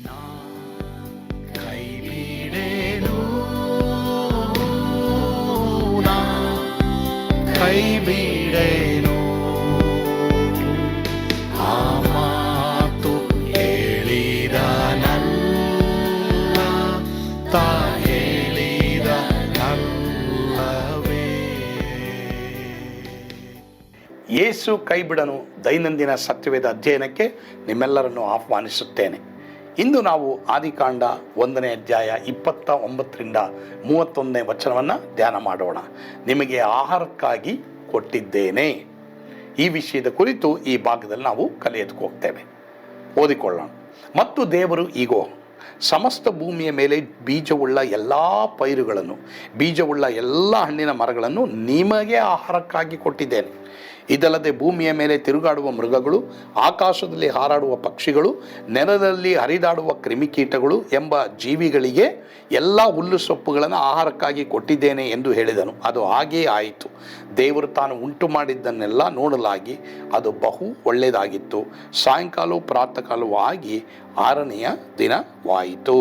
ನಾ ಕೈ ಬಿಡೇನು, ನಾ ಕೈ ಬಿಡೇನು, ಆ ಮಾತು ಹೇಳಿದ ನನ್ನ ತಾ ಹೇಳಿದ ನಲ್ಲವೇ. ಯೇಸು ಕೈ ಬಿಡನು ದೈನಂದಿನ ಸತ್ಯವೇದ ಅಧ್ಯಯನಕ್ಕೆ ನಿಮ್ಮೆಲ್ಲರನ್ನು ಆಹ್ವಾನಿಸುತ್ತೇನೆ. ಇಂದು ನಾವು ಆದಿಕಾಂಡ 1ನೇ ಅಧ್ಯಾಯ 29ರಿಂದ 31ನೇ ವಚನವನ್ನು ಧ್ಯಾನ ಮಾಡೋಣ. ನಿಮಗೆ ಆಹಾರಕ್ಕಾಗಿ ಕೊಟ್ಟಿದ್ದೇನೆ. ಈ ವಿಷಯದ ಕುರಿತು ಈ ಭಾಗದಲ್ಲಿ ನಾವು ಕಲಿಯೋದಕ್ಕೆ ಹೋಗ್ತೇವೆ. ಓದಿಕೊಳ್ಳೋಣ. ಮತ್ತು ದೇವರು ಈಗೋ ಸಮಸ್ತ ಭೂಮಿಯ ಮೇಲೆ ಬೀಜವುಳ್ಳ ಎಲ್ಲ ಪೈರುಗಳನ್ನು, ಬೀಜವುಳ್ಳ ಎಲ್ಲ ಹಣ್ಣಿನ ಮರಗಳನ್ನು ನಿಮಗೆ ಆಹಾರಕ್ಕಾಗಿ ಕೊಟ್ಟಿದ್ದೇನೆ. ಇದಲ್ಲದೆ ಭೂಮಿಯ ಮೇಲೆ ತಿರುಗಾಡುವ ಮೃಗಗಳು, ಆಕಾಶದಲ್ಲಿ ಹಾರಾಡುವ ಪಕ್ಷಿಗಳು, ನೆಲದಲ್ಲಿ ಹರಿದಾಡುವ ಕ್ರಿಮಿಕೀಟಗಳು ಎಂಬ ಜೀವಿಗಳಿಗೆ ಎಲ್ಲ ಹುಲ್ಲು ಸೊಪ್ಪುಗಳನ್ನು ಆಹಾರಕ್ಕಾಗಿ ಕೊಟ್ಟಿದ್ದೇನೆ ಎಂದು ಹೇಳಿದನು. ಅದು ಹಾಗೇ ಆಯಿತು. ದೇವರು ತಾನು ಉಂಟು ಮಾಡಿದ್ದನ್ನೆಲ್ಲ ನೋಡಲಾಗಿ ಅದು ಬಹು ಒಳ್ಳೆಯದಾಗಿತ್ತು. ಸಾಯಂಕಾಲವೂ ಪ್ರಾತಃ ಕಾಲವೂ ಆಗಿ 6ನೆಯ ದಿನವಾಯಿತು.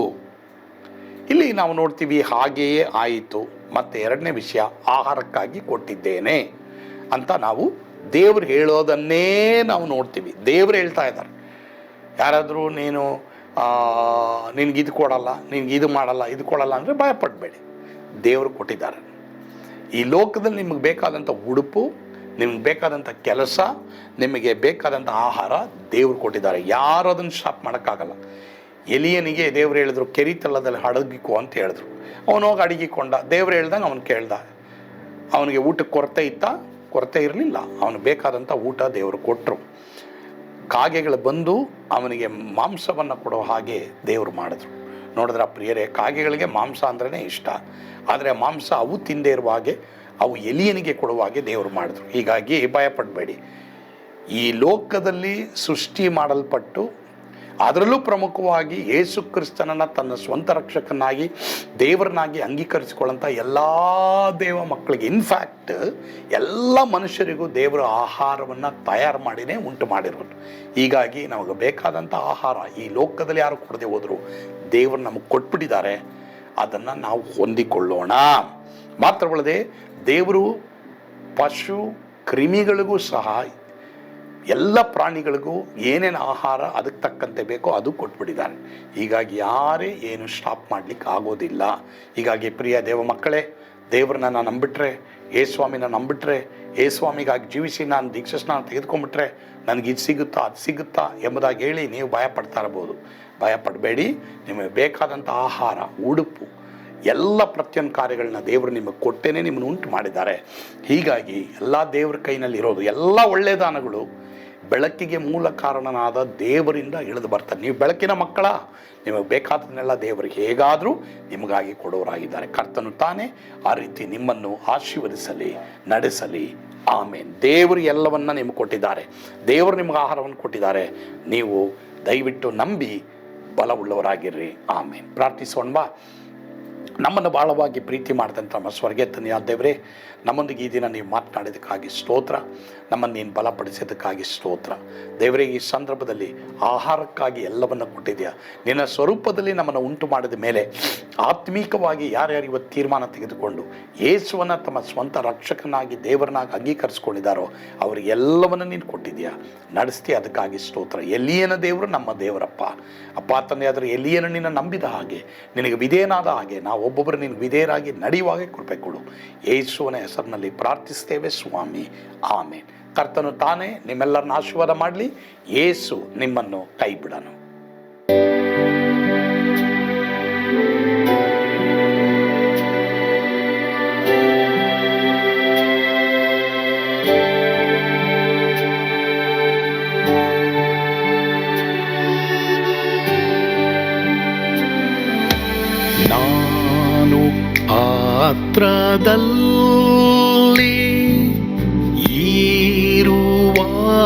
ಇಲ್ಲಿ ನಾವು ನೋಡ್ತೀವಿ ಹಾಗೆಯೇ ಆಯಿತು. ಮತ್ತು 2ನೇ ವಿಷಯ ಆಹಾರಕ್ಕಾಗಿ ಕೊಟ್ಟಿದ್ದೇನೆ ಅಂತ ನಾವು ದೇವರು ಹೇಳೋದನ್ನೇ ನಾವು ನೋಡ್ತೀವಿ. ದೇವರು ಹೇಳ್ತಾ ಇದ್ದಾರೆ. ಯಾರಾದರೂ ನಿನಗೆ ಇದು ಕೊಡಲ್ಲ, ನಿನಗೆ ಇದು ಮಾಡಲ್ಲ, ಇದು ಕೊಡಲ್ಲ ಅಂದರೆ ಭಯಪಡಬೇಡಿ. ದೇವರು ಕೊಟ್ಟಿದ್ದಾರೆ. ಈ ಲೋಕದಲ್ಲಿ ನಿಮಗೆ ಬೇಕಾದಂಥ ಉಡುಪು, ನಿಮಗೆ ಬೇಕಾದಂಥ ಕೆಲಸ, ನಿಮಗೆ ಬೇಕಾದಂಥ ಆಹಾರ ದೇವರು ಕೊಟ್ಟಿದ್ದಾರೆ. ಯಾರು ಅದನ್ನು ಸ್ಟಾಪ್ ಮಾಡೋಕ್ಕಾಗಲ್ಲ. ಎಲಿಯನಿಗೆ ದೇವರು ಹೇಳಿದ್ರು ಕೆರಿತಲ್ಲದಲ್ಲಿ ಅಡಗಿಕೋ ಅಂತ ಹೇಳಿದ್ರು. ಅವನು ಹೋಗಿ ಅಡಗಿಕೊಂಡ. ದೇವರು ಹೇಳ್ದಂಗೆ ಅವನು ಕೇಳ್ದ. ಅವನಿಗೆ ಊಟಕ್ಕೆ ಕೊರತೆ ಇತ್ತಾ? ಕೊರತೆ ಇರಲಿಲ್ಲ. ಅವನು ಬೇಕಾದಂಥ ಊಟ ದೇವರು ಕೊಟ್ಟರು. ಕಾಗೆಗಳು ಬಂದು ಅವನಿಗೆ ಮಾಂಸವನ್ನು ಕೊಡೋ ಹಾಗೆ ದೇವರು ಮಾಡಿದ್ರು. ನೋಡಿದ್ರೆ ಪ್ರಿಯರೇ, ಕಾಗೆಗಳಿಗೆ ಮಾಂಸ ಅಂದ್ರೇ ಇಷ್ಟ. ಆದರೆ ಮಾಂಸ ಅವು ತಿಂದೇ ಇರುವ ಹಾಗೆ, ಅವು ಎಲಿಯನಿಗೆ ಕೊಡುವ ಹಾಗೆ ದೇವರು ಮಾಡಿದ್ರು. ಹೀಗಾಗಿ ಭಯಪಡಬೇಡಿ. ಈ ಲೋಕದಲ್ಲಿ ಸೃಷ್ಟಿ ಮಾಡಲ್ಪಟ್ಟು ಅದರಲ್ಲೂ ಪ್ರಮುಖವಾಗಿ ಯೇಸು ಕ್ರಿಸ್ತನನ್ನು ತನ್ನ ಸ್ವಂತ ರಕ್ಷಕನಾಗಿ ದೇವರನ್ನಾಗಿ ಅಂಗೀಕರಿಸಿಕೊಳ್ಳಂಥ ಎಲ್ಲ ದೇವ ಮಕ್ಕಳಿಗೆ, ಇನ್ಫ್ಯಾಕ್ಟ್ ಎಲ್ಲ ಮನುಷ್ಯರಿಗೂ ದೇವರ ಆಹಾರವನ್ನು ತಯಾರು ಮಾಡಿನೇ ಉಂಟು ಮಾಡಿರೋದು. ಹೀಗಾಗಿ ನಮಗೆ ಬೇಕಾದಂಥ ಆಹಾರ ಈ ಲೋಕದಲ್ಲಿ ಯಾರು ಕೊಡದೆ ಹೋದರೂ ದೇವರು ನಮಗೆ ಕೊಟ್ಬಿಟ್ಟಿದ್ದಾರೆ. ಅದನ್ನು ನಾವು ಹೊಂದಿಕೊಳ್ಳೋಣ. ಮಾತ್ರವಲ್ಲದೆ ದೇವರು ಪಶು ಕ್ರಿಮಿಗಳಿಗೂ ಸಹ, ಎಲ್ಲ ಪ್ರಾಣಿಗಳಿಗೂ ಏನೇನು ಆಹಾರ ಅದಕ್ಕೆ ತಕ್ಕಂತೆ ಬೇಕೋ ಅದು ಕೊಟ್ಬಿಟ್ಟಿದ್ದಾರೆ. ಹೀಗಾಗಿ ಯಾರೇ ಏನು ಸ್ಟಾಪ್ ಮಾಡಲಿಕ್ಕೆ ಆಗೋದಿಲ್ಲ. ಹೀಗಾಗಿ ಪ್ರಿಯ ದೇವ ಮಕ್ಕಳೇ, ದೇವ್ರನ್ನ ನಂಬಿಟ್ರೆ, ಯೇಸ್ವಾಮಿನ ನಂಬಿಟ್ರೆ, ಯೇಸ್ವಾಮಿಗಾಗಿ ಜೀವಿಸಿ ನಾನು ದೀಕ್ಷಾ ಸ್ನಾನ ತೆಗೆದುಕೊಂಡ್ಬಿಟ್ರೆ ನನಗೆ ಇದು ಸಿಗುತ್ತಾ ಅದು ಸಿಗುತ್ತಾ ಎಂಬುದಾಗಿ ಹೇಳಿ ನೀವು ಭಯಪಡ್ತಾ ಇರ್ಬೋದು. ಭಯಪಡಬೇಡಿ. ನಿಮಗೆ ಬೇಕಾದಂಥ ಆಹಾರ, ಉಡುಪು, ಎಲ್ಲ ಪ್ರತಿಯೊಂದು ಕಾರ್ಯಗಳನ್ನ ದೇವರು ನಿಮಗೆ ಕೊಟ್ಟೇನೆ ನಿಮ್ಮನ್ನು ಉಂಟು ಮಾಡಿದ್ದಾರೆ. ಹೀಗಾಗಿ ಎಲ್ಲ ದೇವ್ರ ಕೈನಲ್ಲಿರೋದು, ಎಲ್ಲ ಒಳ್ಳೆಯ ದಾನಗಳು ಬೆಳಕಿಗೆ ಮೂಲ ಕಾರಣನಾದ ದೇವರಿಂದ ಇಳಿದು ಬರ್ತಾರೆ. ನೀವು ಬೆಳಕಿನ ಮಕ್ಕಳ, ನಿಮಗೆ ಬೇಕಾದನ್ನೆಲ್ಲ ದೇವರಿಗೆ ಹೇಗಾದರೂ ನಿಮಗಾಗಿ ಕೊಡೋರಾಗಿದ್ದಾರೆ. ಕರ್ತನು ತಾನೇ ಆ ರೀತಿ ನಿಮ್ಮನ್ನು ಆಶೀರ್ವದಿಸಲಿ, ನಡೆಸಲಿ. ಆಮೇನ್. ದೇವರು ಎಲ್ಲವನ್ನ ನಿಮಗೆ ಕೊಟ್ಟಿದ್ದಾರೆ. ದೇವರು ನಿಮಗೆ ಆಹಾರವನ್ನು ಕೊಟ್ಟಿದ್ದಾರೆ. ನೀವು ದಯವಿಟ್ಟು ನಂಬಿ ಬಲವುಳ್ಳವರಾಗಿರ್ರಿ. ಆಮೇನ್. ಪ್ರಾರ್ಥಿಸೋಣ ಬಾ. ನಮ್ಮನ್ನು ಭಾಳವಾಗಿ ಪ್ರೀತಿ ಮಾಡಿದಂಥ ನಮ್ಮ ಸ್ವರ್ಗೀಯ ತಂದೆಯಾದ ದೇವರೇ, ನಮ್ಮೊಂದಿಗೆ ಈ ದಿನ ನೀವು ಮಾತನಾಡಿದ್ದಕ್ಕಾಗಿ ಸ್ತೋತ್ರ. ನಮ್ಮನ್ನು ನೀನು ಬಲಪಡಿಸೋದಕ್ಕಾಗಿ ಸ್ತೋತ್ರ. ದೇವರೇ, ಈ ಸಂದರ್ಭದಲ್ಲಿ ಆಹಾರಕ್ಕಾಗಿ ಎಲ್ಲವನ್ನು ಕೊಟ್ಟಿದೆಯಾ. ನಿನ್ನ ಸ್ವರೂಪದಲ್ಲಿ ನಮ್ಮನ್ನು ಉಂಟು ಮಾಡಿದ ಮೇಲೆ ಆತ್ಮೀಕವಾಗಿ ಯಾರ್ಯಾರು ಇವತ್ತು ತೀರ್ಮಾನ ತೆಗೆದುಕೊಂಡು ಯೇಸುವನ್ನು ತಮ್ಮ ಸ್ವಂತ ರಕ್ಷಕನಾಗಿ ದೇವರನ್ನಾಗಿ ಅಂಗೀಕರಿಸ್ಕೊಂಡಿದ್ದಾರೋ ಅವರಿಗೆಲ್ಲವನ್ನು ನೀನು ಕೊಟ್ಟಿದೆಯಾ, ನಡೆಸ್ತೀಯ. ಅದಕ್ಕಾಗಿ ಸ್ತೋತ್ರ. ಎಲಿಯನ ದೇವರು ನಮ್ಮ ದೇವರಪ್ಪ. ಅಪ್ಪ ತಂದೆ, ಆದರೆ ಎಲಿಯನ ನಿನ್ನ ನಂಬಿದ ಹಾಗೆ, ನಿನಗೆ ವಿಧೇಯನಾದ ಹಾಗೆ ನಾವು ಒಬ್ಬೊಬ್ಬರು ನಿನಗೆ ವಿಧೇಯರಾಗಿ ನಡೆಯುವಾಗೆ ಕೃಪೆ ಕೊಡು. ಯೇಸುವಿನ ಹೆಸರಿನಲ್ಲಿ ಪ್ರಾರ್ಥಿಸ್ತೇವೆ ಸ್ವಾಮಿ. ಆಮೇನ್. ಕರ್ತನು ತಾನೇ ನಿಮ್ಮೆಲ್ಲರನ್ನ ಆಶೀರ್ವಾದ ಮಾಡಲಿ. ಯೇಸು ನಿಮ್ಮನ್ನು ಕೈ ಬಿಡನು. ನಾನು ಪಾತ್ರದಲ್ಲಿ ಇರುವಾಗಲೂ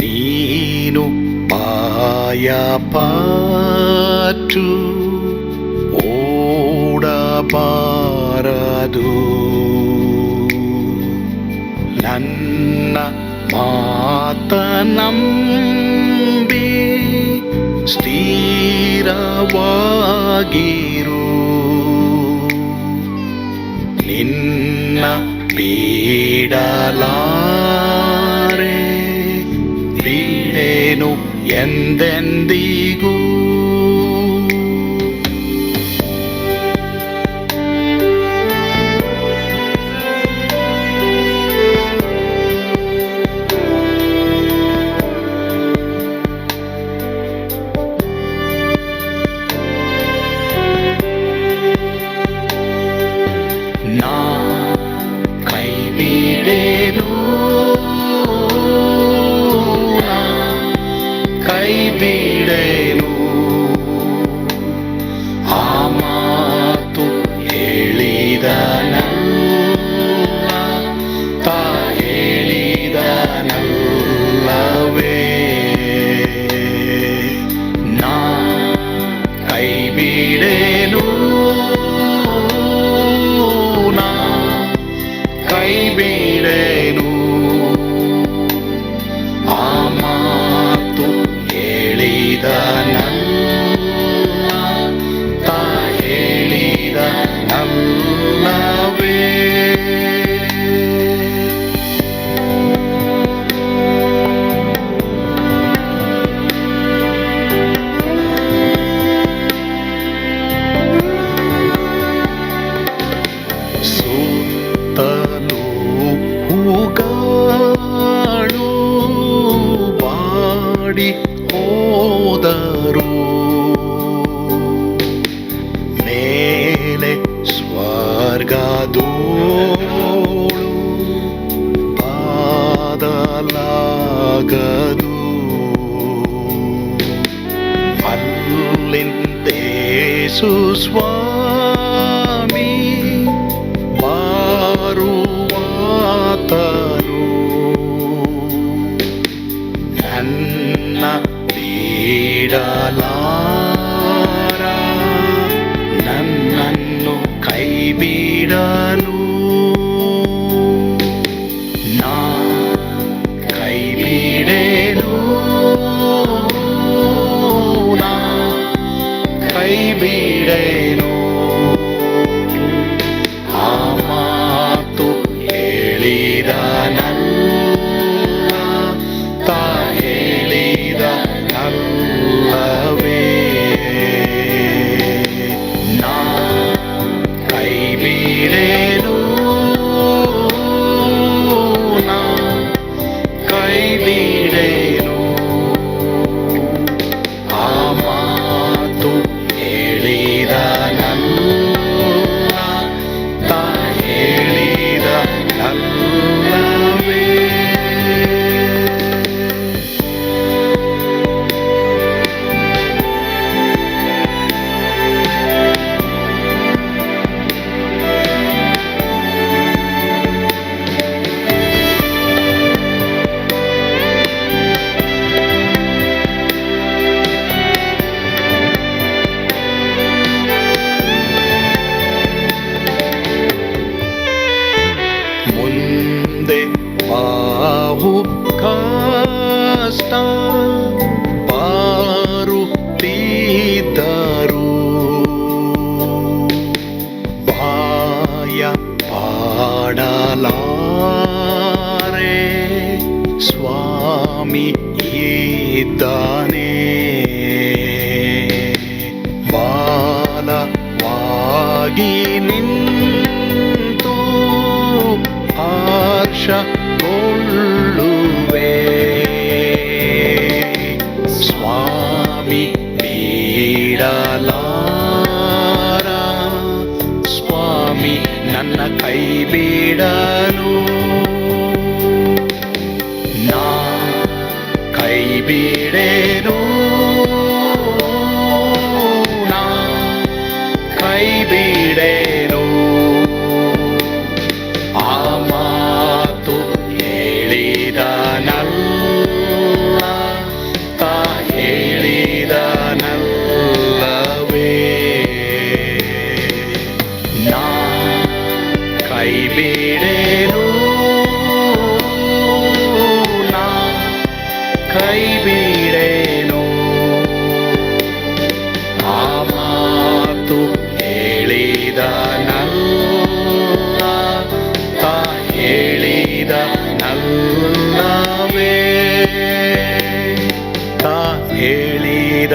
ನೀನು ಪಾಯಪಟ್ಟು ಓಡಬಾರದು. ನನ್ನ ಮಾತನಂಬಿ ಸ್ಥಿರವಾಗಿರು. ನಿನ್ನ ಬಿಡಲಾರೆ, ಬಿಡೆನು ಎಂದೆಂದಿಗೂ. ನಾ ಕೈ ಬಿಡೆನು, ಕೈ ಬಿಡೆನು. ಆ ಮಾತು ಹೇಳಿದನಲ್ಲ, ತಾ ಹೇಳಿದನಲ್ಲವೇ. ನಾ ಕೈ ಬಿಡೆನು, ಕೈ ಬಿಡೆನು. ಆ ಮಾತು ಹೇಳಿದನಲ್ಲ, ತಾ ಹೇಳಿದನಲ್ಲವೇ. ಸುತ್ತಲೂ ಹೂಗಳು ಬಾಡಿ ಹೋದರು, ಮೇಲೆ ಸ್ವರ್ಗದೋಳು ಬಾದಲಾಗದು. ಅಲ್ಲಿಂದೇಸು ಸ್ವಾಮಿ ಬಾರುವಾತನು, ನನ್ನ ಬಿಡಲಾರ, ನನ್ನನ್ನು ಕೈ ಬಿಡನು. ನಾ ಕೈ ಬಿಡೆನು, ನಾ ಕೈ ಬಿಡೆನು. ಆ ಮಾತು ಹೇಳಿದನಲ್ಲ, ತಾ ಹೇಳಿದನಲ್ಲವೇ. ನಾ ಕೈ ಬಿಡೆನು, ನಾ ಕೈ ಬಿಡೆನು. ಆ ಮಾತು ಹೇಳಿದನಲ್ಲ, ತಾ ಹೇಳಿದನಲ್ಲವೇ. ಮುಂದೆ ಬಾಹು ಕಷ್ಟ ಬಾರುತ್ತಿದ್ದರು, ಭಯ ಪಾಡಲಾರೆ, ಸ್ವಾಮಿ ಇದ್ದಾನೆ. ಬಾಲವಾಗಿ ನಿಂತು ಹರ್ಷಗೊಳ್ಳುವೆ, ಸ್ವಾಮಿ ಬಿಡಲಾರ, ಸ್ವಾಮಿ ನನ್ನ ಕೈ ಬಿಡನು. ನಾ ಕೈ ಬಿಡೆನು, ನಾ ಕೈ ಬಿಡೆನು. ಆ ಮಾತು ಹೇಳಿದನಲ್ಲ, ತಾ ಹೇಳಿದನಲ್ಲವೇ. ನಾ ಕೈ ಬಿಡೆನು, ಕೈ ಬಿಡೇನು. ಆ ಮಾತು ಹೇಳಿದನಲ್ಲ, ತಾ ಹೇಳಿದನಲ್ಲವೇ, ತಾ ಹೇಳಿದ